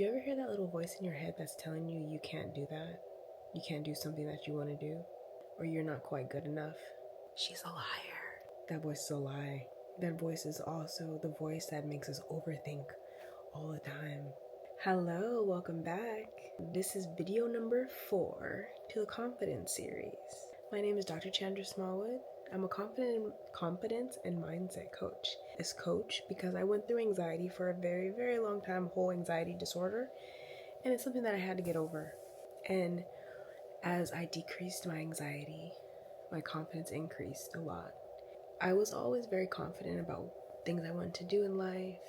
Do you ever hear that little voice in your head that's telling you you can't do that? You can't do something that you want to do? Or you're not quite good enough? She's a liar. That voice is a lie. That voice is also the voice that makes us overthink all the time. Hello, welcome back. This is video number 4 to the confidence series. My name is Dr. Chandra Smallwood. I'm a confidence and mindset coach. This coach because I went through anxiety for a very, very long time, whole anxiety disorder, and it's something that I had to get over. And as I decreased my anxiety, my confidence increased a lot. I was always very confident about things I wanted to do in life,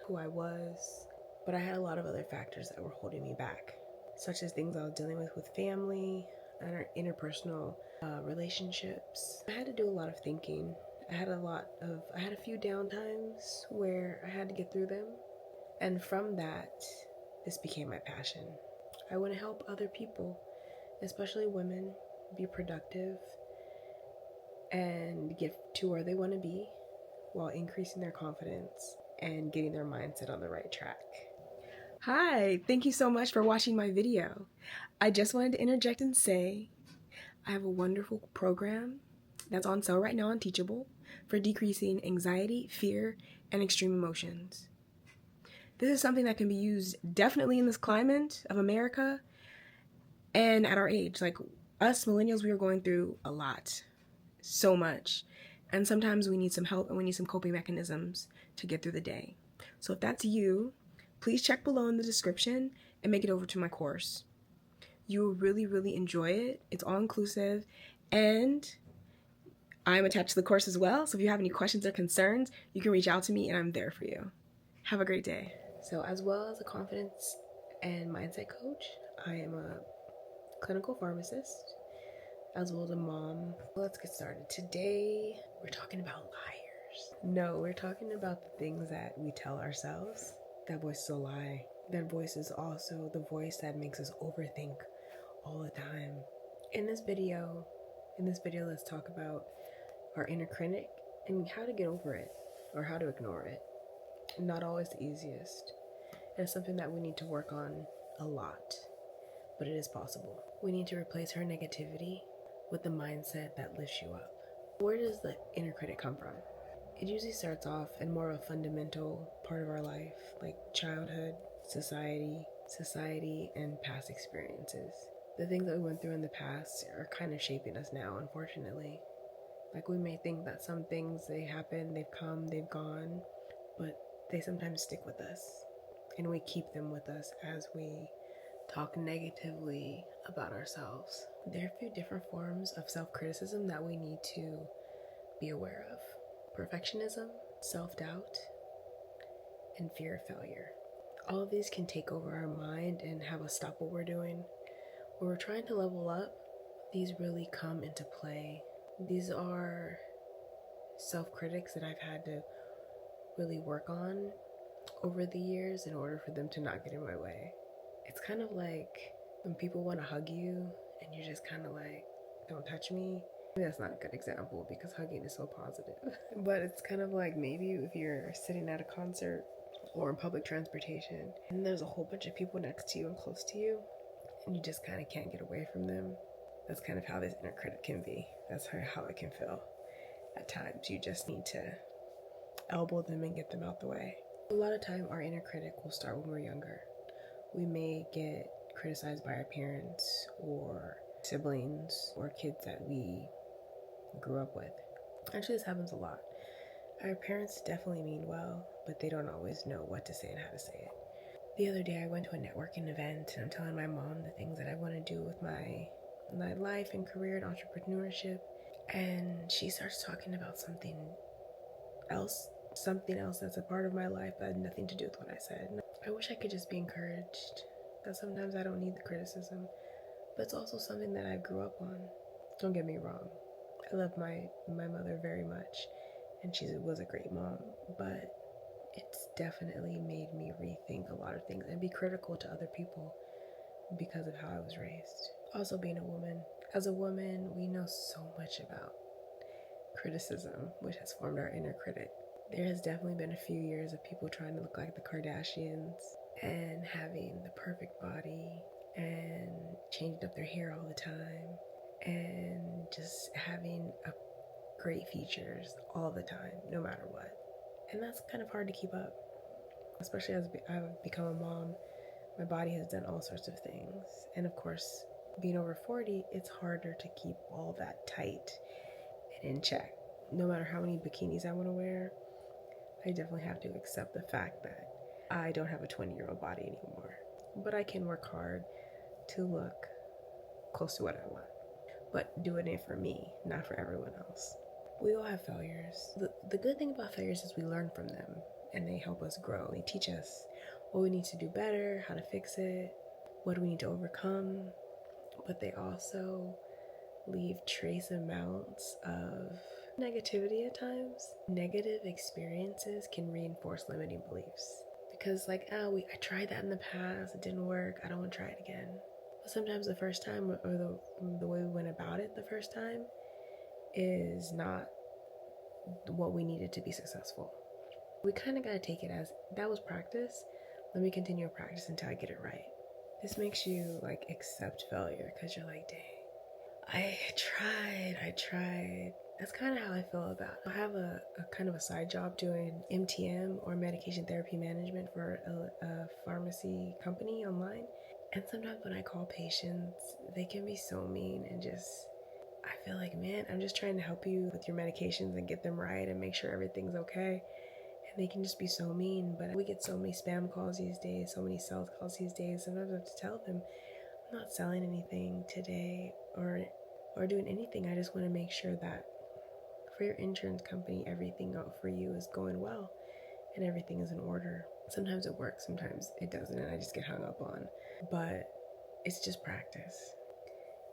who I was, but I had a lot of other factors that were holding me back, such as things I was dealing with family and our interpersonal relationships. I had to do a lot of thinking. I had a few downtimes where I had to get through them. And from that, this became my passion. I want to help other people, especially women, be productive and get to where they want to be while increasing their confidence and getting their mindset on the right track. Hi, thank you so much for watching my video. I just wanted to interject and say I have a wonderful program that's on sale right now on Teachable for decreasing anxiety, fear, and extreme emotions. This is something that can be used definitely in this climate of America and at our age. Like us millennials, we are going through a lot, so much. And sometimes we need some help and we need some coping mechanisms to get through the day. So if that's you, please check below in the description and make it over to my course. You will really, really enjoy it. It's all inclusive, and I'm attached to the course as well. So if you have any questions or concerns, you can reach out to me and I'm there for you. Have a great day. So as well as a confidence and mindset coach, I am a clinical pharmacist as well as a mom. Let's get started. Today, we're talking about liars. No, we're talking about the things that we tell ourselves. That voice is a lie. That voice is also the voice that makes us overthink all the time. In this video, let's talk about our inner critic and how to get over it or how to ignore it. Not always the easiest. And it's something that we need to work on a lot, but it is possible. We need to replace her negativity with the mindset that lifts you up. Where does the inner critic come from? It usually starts off in more of a fundamental part of our life, like childhood, society, and past experiences. The things that we went through in the past are kind of shaping us now, unfortunately. Like we may think that some things, they happen, they've come, they've gone, but they sometimes stick with us. And we keep them with us as we talk negatively about ourselves. There are a few different forms of self-criticism that we need to be aware of. Perfectionism, self-doubt, and fear of failure. All of these can take over our mind and have us stop what we're doing. When we're trying to level up, these really come into play. These are self-critics that I've had to really work on over the years in order for them to not get in my way. It's kind of like when people want to hug you and you're just kind of like, don't touch me. Maybe that's not a good example because hugging is so positive. But it's kind of like maybe if you're sitting at a concert or in public transportation and there's a whole bunch of people next to you and close to you and you just kind of can't get away from them. That's kind of how this inner critic can be. That's how it can feel. At times you just need to elbow them and get them out the way. A lot of time our inner critic will start when we're younger. We may get criticized by our parents or siblings or kids that we grew up with. Actually, this happens a lot. Our parents definitely mean well, but they don't always know what to say and how to say it. The other day I went to a networking event and I'm telling my mom the things that I want to do with my life and career and entrepreneurship, and she starts talking about something else that's a part of my life that had nothing to do with what I said. I wish I could just be encouraged, that sometimes I don't need the criticism, but it's also something that I grew up on. Don't get me wrong, I love my mother very much, and she was a great mom, but it's definitely made me rethink a lot of things and be critical to other people because of how I was raised. Also being a woman. As a woman, we know so much about criticism, which has formed our inner critic. There has definitely been a few years of people trying to look like the Kardashians and having the perfect body and changing up their hair all the time and just having great features all the time, no matter what. And that's kind of hard to keep up, especially as I've become a mom. My body has done all sorts of things. And of course, being over 40, it's harder to keep all that tight and in check. No matter how many bikinis I want to wear, I definitely have to accept the fact that I don't have a 20-year-old body anymore. But I can work hard to look close to what I want. But doing it for me, not for everyone else. We all have failures. The good thing about failures is we learn from them and they help us grow. They teach us what we need to do better, how to fix it, what do we need to overcome. But they also leave trace amounts of negativity at times. Negative experiences can reinforce limiting beliefs. Because I tried that in the past, it didn't work, I don't want to try it again. But sometimes the first time, or the way we went about it the first time, is not what we needed to be successful. We kind of got to take it as, that was practice, let me continue to practice until I get it right. This makes you accept failure, because you're like, dang, I tried. That's kind of how I feel about it. I have a kind of a side job doing MTM, or medication therapy management, for a pharmacy company online. And sometimes when I call patients, they can be so mean and just, I feel like, man, I'm just trying to help you with your medications and get them right and make sure everything's okay. And they can just be so mean. But we get so many spam calls these days, so many sales calls these days. Sometimes I have to tell them, I'm not selling anything today or doing anything. I just want to make sure that for your insurance company, everything for you is going well and everything is in order. Sometimes it works, sometimes it doesn't, and I just get hung up on. But it's just practice.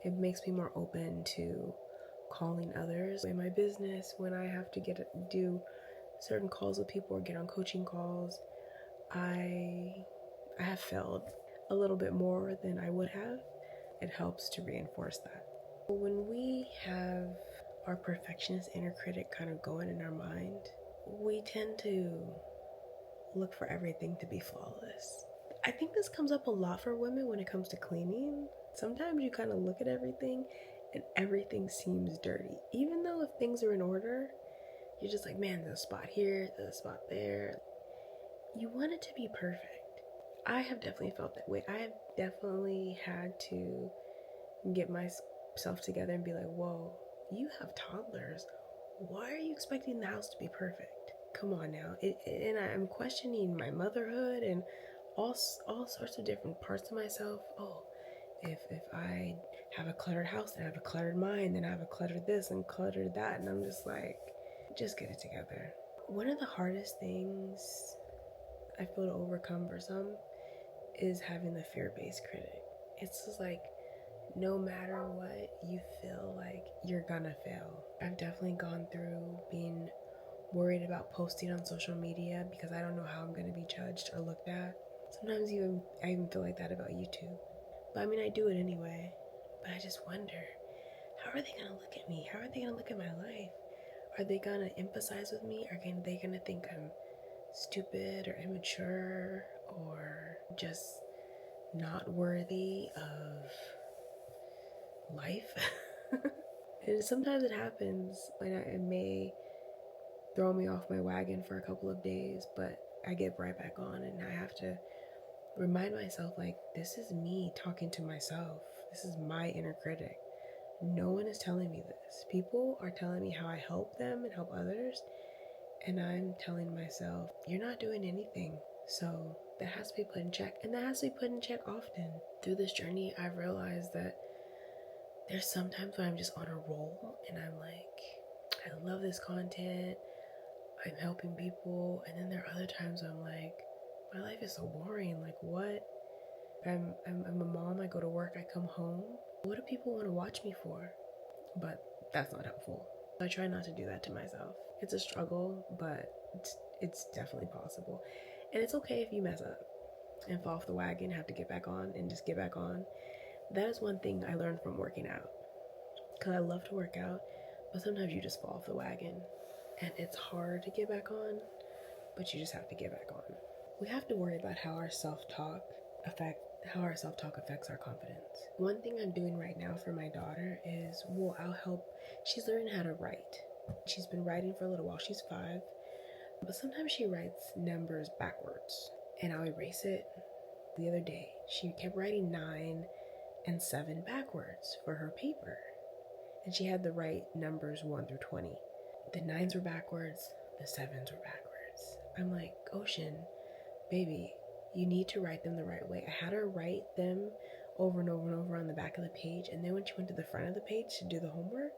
It makes me more open to calling others in my business. When I have to do certain calls with people or get on coaching calls, I have failed a little bit more than I would have. It helps to reinforce that. When we have our perfectionist inner critic kind of going in our mind, we tend to look for everything to be flawless. I think this comes up a lot for women when it comes to cleaning. Sometimes you kind of look at everything and everything seems dirty. Even though if things are in order, you're just like, man, there's a spot here, there's a spot there. You want it to be perfect. I have definitely felt that way. I have definitely had to get myself together and be like, whoa, you have toddlers. Why are you expecting the house to be perfect? Come on now. And I'm questioning my motherhood and all sorts of different parts of myself. Oh, if I have a cluttered house, then I have a cluttered mind, then I have a cluttered this and cluttered that, and I'm just like, just get it together. One of the hardest things I feel to overcome for some is having the fear-based critic. It's just like, no matter what, you feel like you're gonna fail. I've definitely gone through being worried about posting on social media because I don't know how I'm gonna be judged or looked at. Sometimes I even feel like that about YouTube. But I mean, I do it anyway. But I just wonder, how are they gonna look at me? How are they gonna look at my life? Are they gonna empathize with me? Are they gonna think I'm stupid or immature or just not worthy of life? And sometimes it happens, and it may throw me off my wagon for a couple of days, but I get right back on, and I have to remind myself, like, this is me talking to myself. This is my inner critic. No one is telling me this. People are telling me how I help them and help others, and I'm telling myself, you're not doing anything. So that has to be put in check, and that has to be put in check often. Through this journey, I've realized that there's sometimes when I'm just on a roll, and I'm like, I love this content, I'm helping people, and then there are other times I'm like, my life is so boring. Like, what? I'm a mom. I go to work. I come home. What do people want to watch me for? But that's not helpful. I try not to do that to myself. It's a struggle, but it's definitely possible. And it's okay if you mess up and fall off the wagon, have to get back on and just get back on. That is one thing I learned from working out. Because I love to work out, but sometimes you just fall off the wagon. And it's hard to get back on, but you just have to get back on. We have to worry about how our self-talk affects our confidence. One thing I'm doing right now for my daughter is, I'll help. She's learning how to write. She's been writing for a little while. She's 5, but sometimes she writes numbers backwards, and I'll erase it. The other day, she kept writing 9 and 7 backwards for her paper, and she had to write numbers 1 through 20. The 9s were backwards, the 7s were backwards. I'm like, Ocean, baby, you need to write them the right way. I had her write them over and over and over on the back of the page, and then when she went to the front of the page to do the homework,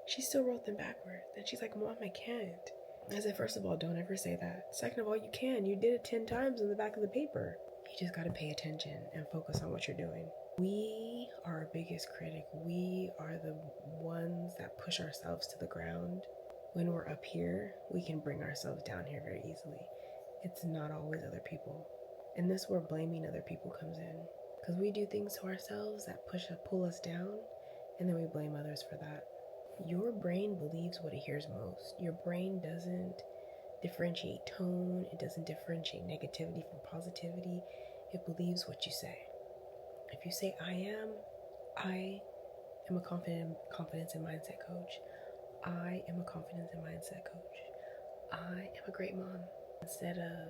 she still wrote them backwards. And she's like, Mom, I can't. I said, first of all, don't ever say that. Second of all, you can. You did it 10 times in the back of the paper. You just got to pay attention and focus on what you're doing. We are our biggest critic. We are the ones that push ourselves to the ground. When we're up here, we can bring ourselves down here very easily. It's not always other people. And this is where blaming other people comes in. Because we do things to ourselves that pull us down, and then we blame others for that. Your brain believes what it hears most. Your brain doesn't differentiate tone. It doesn't differentiate negativity from positivity. It believes what you say. If you say, I am a confidence and mindset coach. I am a confidence and mindset coach. I am a great mom. Instead of,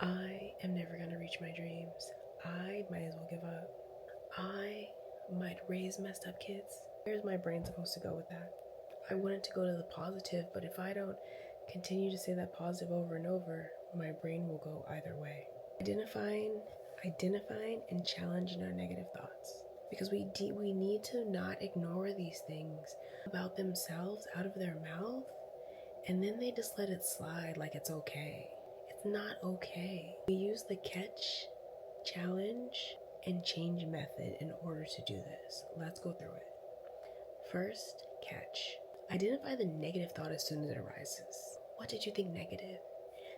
I am never going to reach my dreams. I might as well give up. I might raise messed up kids. Where's my brain supposed to go with that? I want it to go to the positive, but if I don't continue to say that positive over and over, my brain will go either way. Identifying and challenging our negative thoughts. Because we need to not ignore these things about themselves out of their mouth, and then they just let it slide like it's okay. It's not okay. We use the catch, challenge, and change method in order to do this. Let's go through it. First, catch. Identify the negative thought as soon as it arises. What did you think negative?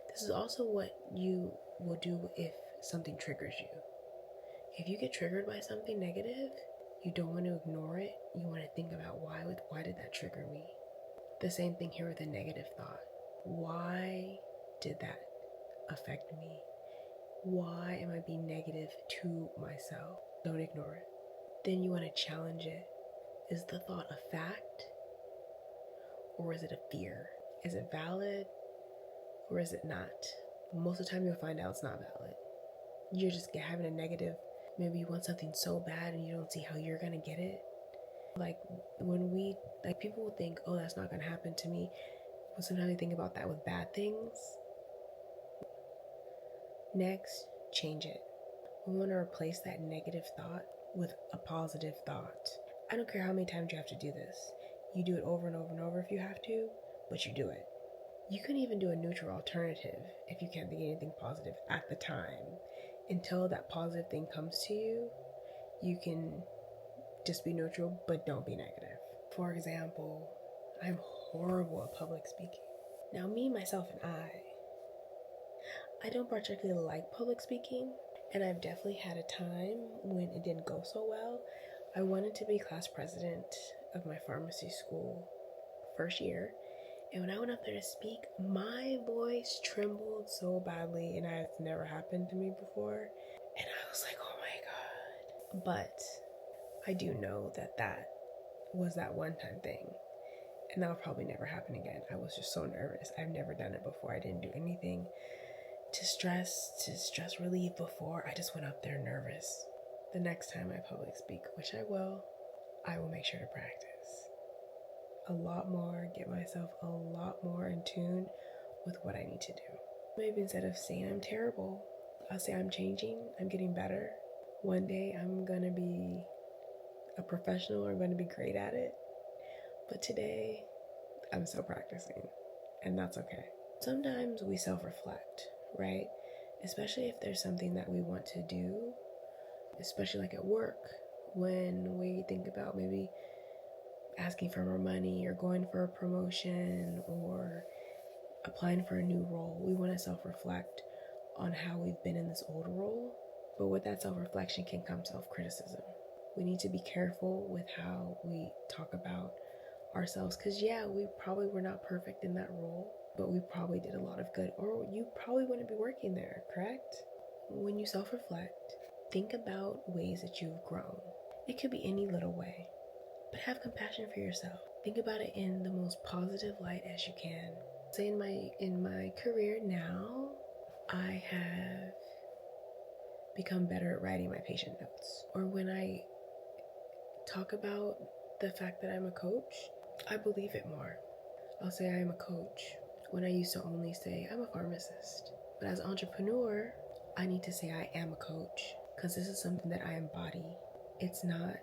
This is also what you will do if something triggers you. If you get triggered by something negative, you don't want to ignore it. You want to think about why did that trigger me? The same thing here with a negative thought. Why did that affect me? Why am I being negative to myself? Don't ignore it. Then you want to challenge it. Is the thought a fact? Or is it a fear? Is it valid? Or is it not? Most of the time you'll find out it's not valid. You're just having a negative. Maybe you want something so bad and you don't see how you're gonna get it. People will think, oh, that's not gonna happen to me. But sometimes we think about that with bad things. Next, change it. We want to replace that negative thought with a positive thought. I don't care how many times you have to do this. You do it over and over and over if you have to, but you do it. You can even do a neutral alternative if you can't think of anything positive at the time. Until that positive thing comes to you, you can just be neutral, but don't be negative. For example, I'm horrible at public speaking. Now, me, myself, and I don't particularly like public speaking, and I've definitely had a time when it didn't go so well. I wanted to be class president of my pharmacy school first year, and when I went up there to speak, my voice trembled so badly, and it's never happened to me before, and I was like, oh my God. But I do know that was that one-time thing, and that'll probably never happen again. I was just so nervous. I've never done it before. I didn't do anything to stress relief before. I just went up there nervous. The next time I public speak, which I will make sure to practice a lot more, get myself a lot more in tune with what I need to do. Maybe instead of saying I'm terrible, I'll say I'm changing, I'm getting better. One day I'm gonna be a professional, or I'm gonna be great at it. But today, I'm still practicing, and that's okay. Sometimes we self-reflect, right? Especially if there's something that we want to do, especially like at work, when we think about maybe asking for more money or going for a promotion or applying for a new role. We want to self-reflect on how we've been in this old role, but with that self-reflection can come self-criticism. We need to be careful with how we talk about ourselves, because we probably were not perfect in that role. but we probably did a lot of good, or you probably wouldn't be working there, correct? When you self-reflect, think about ways that you've grown. It could be any little way, but have compassion for yourself. Think about it in the most positive light as you can. Say in my career now, I have become better at writing my patient notes. Or when I talk about the fact that I'm a coach, I believe it more. I'll say I am a coach when I used to only say I'm a pharmacist. But as an entrepreneur, I need to say I am a coach because this is something that I embody. It's not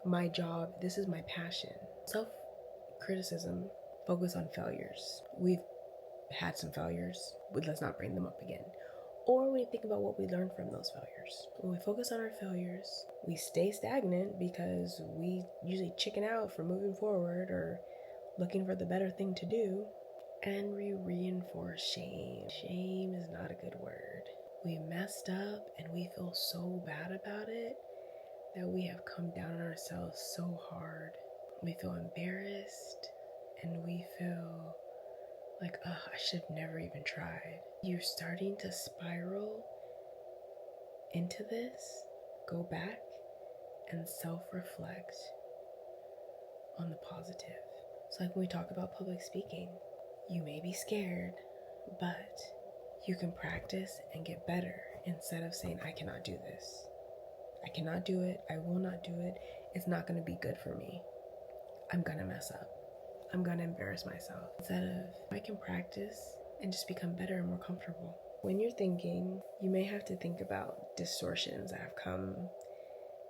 my job, this is my passion. Self-criticism, focus on failures. We've had some failures, but let's not bring them up again. Or we think about what we learned from those failures. When we focus on our failures, we stay stagnant because we usually chicken out from moving forward or looking for the better thing to do, and we reinforce shame. Shame is not a good word. We messed up and we feel so bad about it that we have come down on ourselves so hard. We feel embarrassed and we feel like, I should have never even tried. You're starting to spiral into this. Go back and self-reflect on the positive. It's like when we talk about public speaking, you may be scared, but you can practice and get better instead of saying, I cannot do this. I cannot do it. I will not do it. It's not going to be good for me. I'm going to mess up. I'm going to embarrass myself. Instead of, I can practice and just become better and more comfortable. When you're thinking, you may have to think about distortions that have come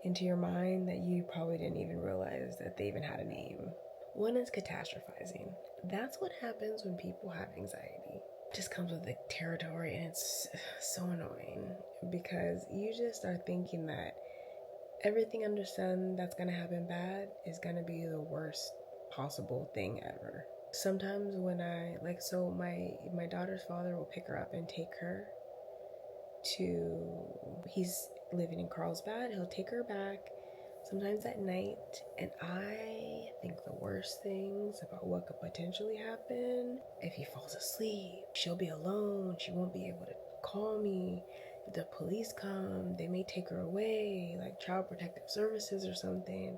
into your mind that you probably didn't even realize that they even had a name. One is catastrophizing. That's what happens when people have anxiety. It just comes with the territory, and it's so annoying because you just are thinking that everything under the sun that's gonna happen bad is gonna be the worst possible thing ever. Sometimes when my daughter's father will pick her up and take her he's living in Carlsbad. He'll take her back sometimes at night, and I think the worst things about what could potentially happen. If he falls asleep, she'll be alone. She won't be able to call me. If the police come, they may take her away, like Child Protective Services or something,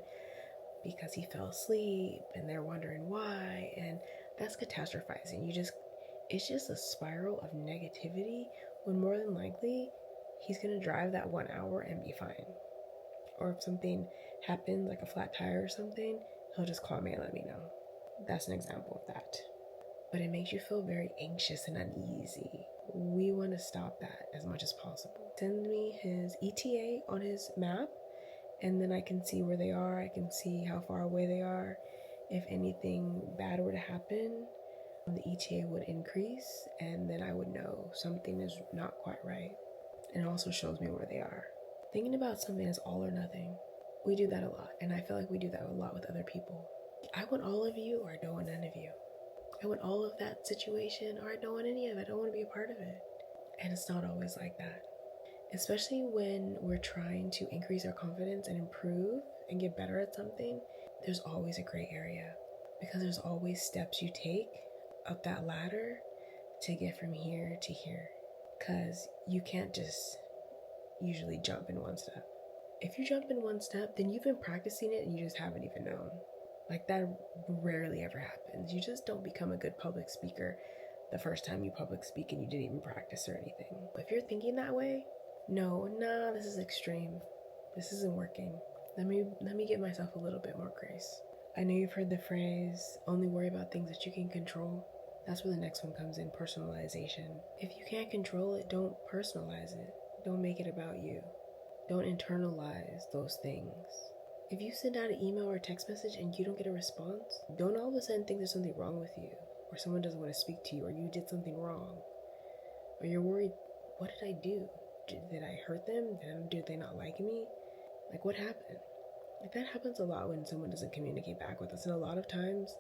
because he fell asleep and they're wondering why. And that's catastrophizing. It's just a spiral of negativity when more than likely he's gonna drive that 1 hour and be fine. Or if something happens, like a flat tire or something, he'll just call me and let me know. That's an example of that. But it makes you feel very anxious and uneasy. We want to stop that as much as possible. Send me his ETA on his map, and then I can see where they are. I can see how far away they are. If anything bad were to happen, the ETA would increase, and then I would know something is not quite right. And it also shows me where they are. Thinking about something as all or nothing, we do that a lot, and I feel like we do that a lot with other people. I want all of you, or I don't want none of you. I want all of that situation, or I don't want any of it. I don't want to be a part of it. And it's not always like that. Especially when we're trying to increase our confidence and improve and get better at something, there's always a gray area, because there's always steps you take up that ladder to get from here to here. Because you can't just usually jump in one step. If you jump in one step, then you've been practicing it and you just haven't even known. Like, that rarely ever happens. You just don't become a good public speaker the first time you public speak and you didn't even practice or anything. But if you're thinking that way, this is extreme. This isn't working. Let me give myself a little bit more grace. I know you've heard the phrase, only worry about things that you can control. That's where the next one comes in, personalization. If you can't control it, don't personalize it. Don't make it about you. Don't internalize those things. If you send out an email or a text message and you don't get a response, don't all of a sudden think there's something wrong with you, or someone doesn't want to speak to you, or you did something wrong, or you're worried, what did I do? Did I hurt them? Did they not like me? Like, what happened? Like, that happens a lot when someone doesn't communicate back with us, and a lot of times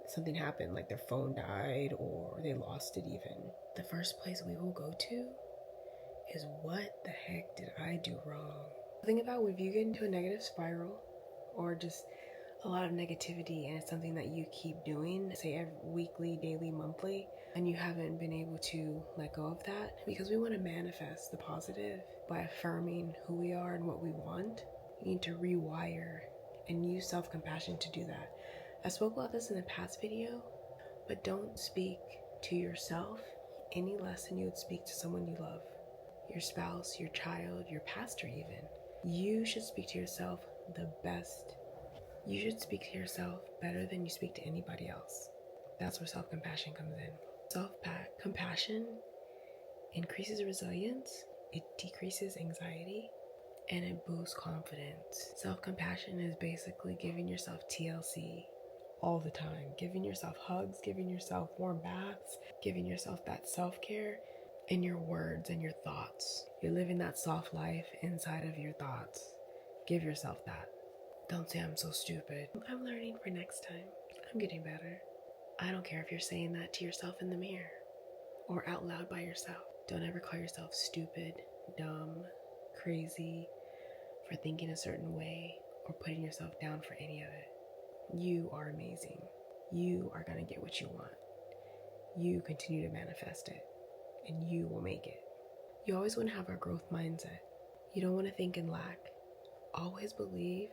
something happened, like their phone died or they lost it even. The first place we will go to is, what the heck did I do wrong? Think about if you get into a negative spiral, or just a lot of negativity and it's something that you keep doing, say every weekly, daily, monthly, and you haven't been able to let go of that, because we want to manifest the positive by affirming who we are and what we want. You need to rewire and use self-compassion to do that. I spoke about this in a past video, but don't speak to yourself any less than you would speak to someone you love. Your spouse, your child, your pastor even. You should speak to yourself the best. You should speak to yourself better than you speak to anybody else. That's where self-compassion comes in. Self-compassion increases resilience, it decreases anxiety, and it boosts confidence. Self-compassion is basically giving yourself TLC all the time, giving yourself hugs, giving yourself warm baths, giving yourself that self-care in your words and your thoughts. You're living that soft life inside of your thoughts. Give yourself that. Don't say I'm so stupid. I'm learning for next time. I'm getting better. I don't care if you're saying that to yourself in the mirror or out loud by yourself. Don't ever call yourself stupid, dumb, crazy for thinking a certain way or putting yourself down for any of it. You are amazing. You are going to get what you want. You continue to manifest it and you will make it. You always want to have a growth mindset. You don't want to think in lack. Always believe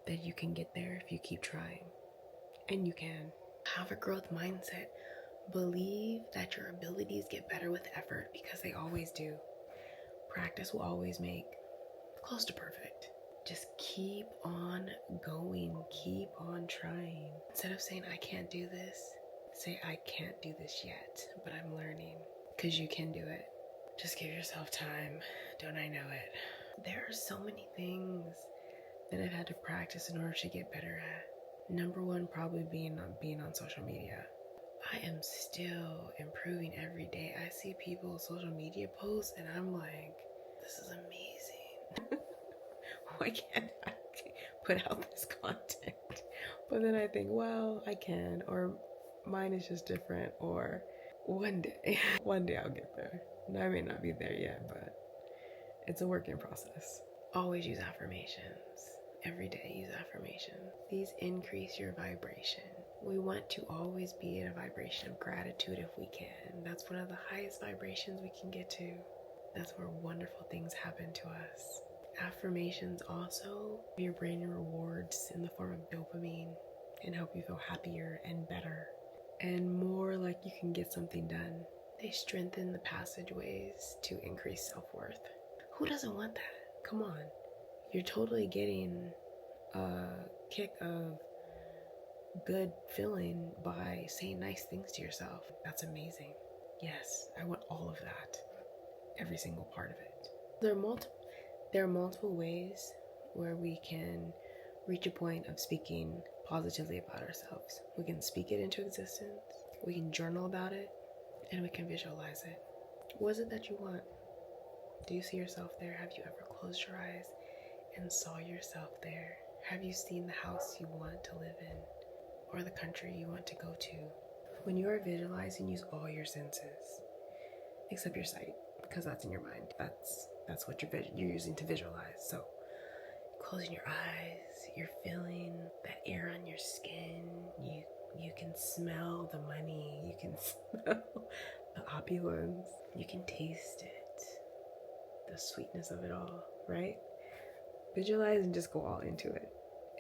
that you can get there if you keep trying. And you can. Have a growth mindset. Believe that your abilities get better with effort, because they always do. Practice will always make close to perfect. Just keep on going. Keep on trying. Instead of saying, I can't do this, say, I can't do this yet, but I'm learning. Because you can do it. Just give yourself time. Don't I know it? There are so many things that I've had to practice in order to get better at. Number one, probably being on social media. I am still improving every day. I see people's social media posts and I'm like, this is amazing. Why can't I put out this content? But then I think, well, I can, or mine is just different, or one day I'll get there. And I may not be there yet, but it's a work in process. Always use affirmations. Every day use affirmations. These increase your vibration. We want to always be in a vibration of gratitude if we can. That's one of the highest vibrations we can get to. That's where wonderful things happen to us. Affirmations also give your brain rewards in the form of dopamine and help you feel happier and better and more like you can get something done. They strengthen the passageways to increase self-worth. Who doesn't want that? Come on. You're totally getting a kick of good feeling by saying nice things to yourself. That's amazing. Yes, I want all of that. Every single part of it. There are multiple ways where we can reach a point of speaking positively about ourselves. We can speak it into existence, we can journal about it, and we can visualize it. What is it that you want? Do you see yourself there? Have you ever closed your eyes and saw yourself there? Have you seen the house you want to live in or the country you want to go to? When you are visualizing, use all your senses except your sight, because that's in your mind. That's what you're using to visualize. So closing your eyes, you're feeling that air on your skin. You can smell the money. You can smell the opulence. You can taste it, the sweetness of it all, right? Visualize and just go all into it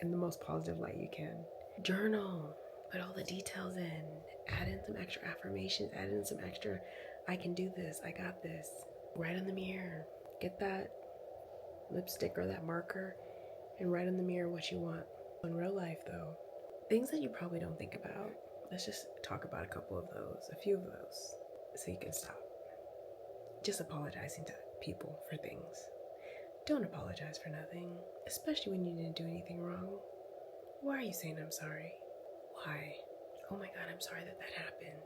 in the most positive light you can. Journal, put all the details in, add in some extra affirmations, add in some extra, I can do this, I got this. Write in the mirror, get that lipstick or that marker and write in the mirror what you want. In real life though, things that you probably don't think about, let's just talk about a few of those, so you can stop. Just apologizing to people for things. Don't apologize for nothing, especially when you didn't do anything wrong. Why are you saying I'm sorry? Why? Oh my God, I'm sorry that happened.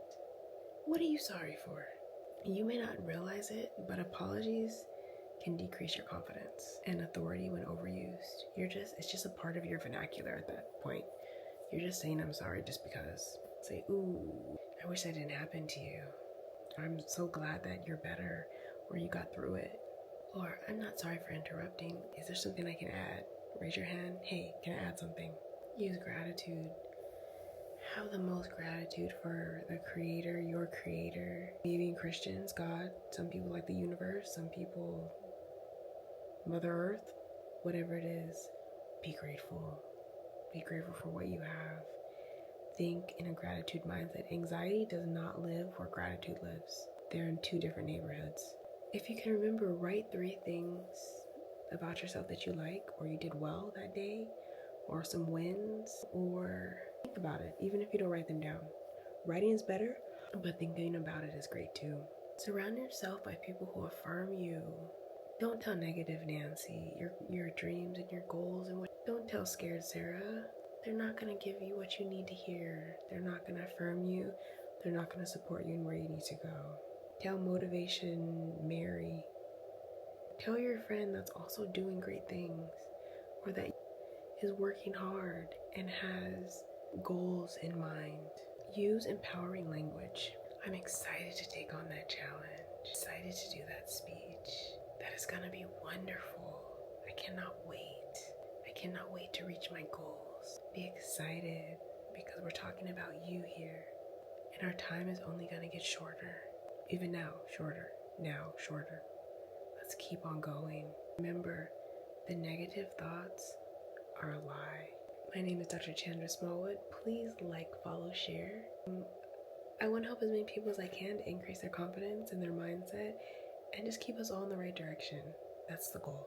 What are you sorry for? You may not realize it, but apologies can decrease your confidence and authority when overused. It's just a part of your vernacular at that point. You're just saying I'm sorry just because. Say, ooh, I wish that didn't happen to you. I'm so glad that you're better or you got through it. Or, I'm not sorry for interrupting. Is there something I can add? Raise your hand. Hey, can I add something? Use gratitude. Have the most gratitude for the creator, your creator. Maybe Christians, God. Some people like the universe. Some people, Mother Earth. Whatever it is, be grateful. Be grateful for what you have. Think in a gratitude mindset. Anxiety does not live where gratitude lives. They're in two different neighborhoods. If you can remember, write 3 things about yourself that you like, or you did well that day, or some wins, or think about it, even if you don't write them down. Writing is better, but thinking about it is great too. Surround yourself by people who affirm you. Don't tell negative Nancy your dreams and your goals, and don't tell scared Sarah. They're not going to give you what you need to hear. They're not going to affirm you. They're not going to support you in where you need to go. Tell motivation Mary. Tell your friend that's also doing great things, or that is working hard and has goals in mind. Use empowering language. I'm excited to take on that challenge. Excited to do that speech. That is going to be wonderful. I cannot wait. I cannot wait to reach my goals. Be excited because we're talking about you here. And our time is only going to get shorter. Even now, shorter. Now, shorter. Let's keep on going. Remember, the negative thoughts are a lie. My name is Dr. Chandra Smallwood. Please like, follow, share. I want to help as many people as I can to increase their confidence and their mindset and just keep us all in the right direction. That's the goal.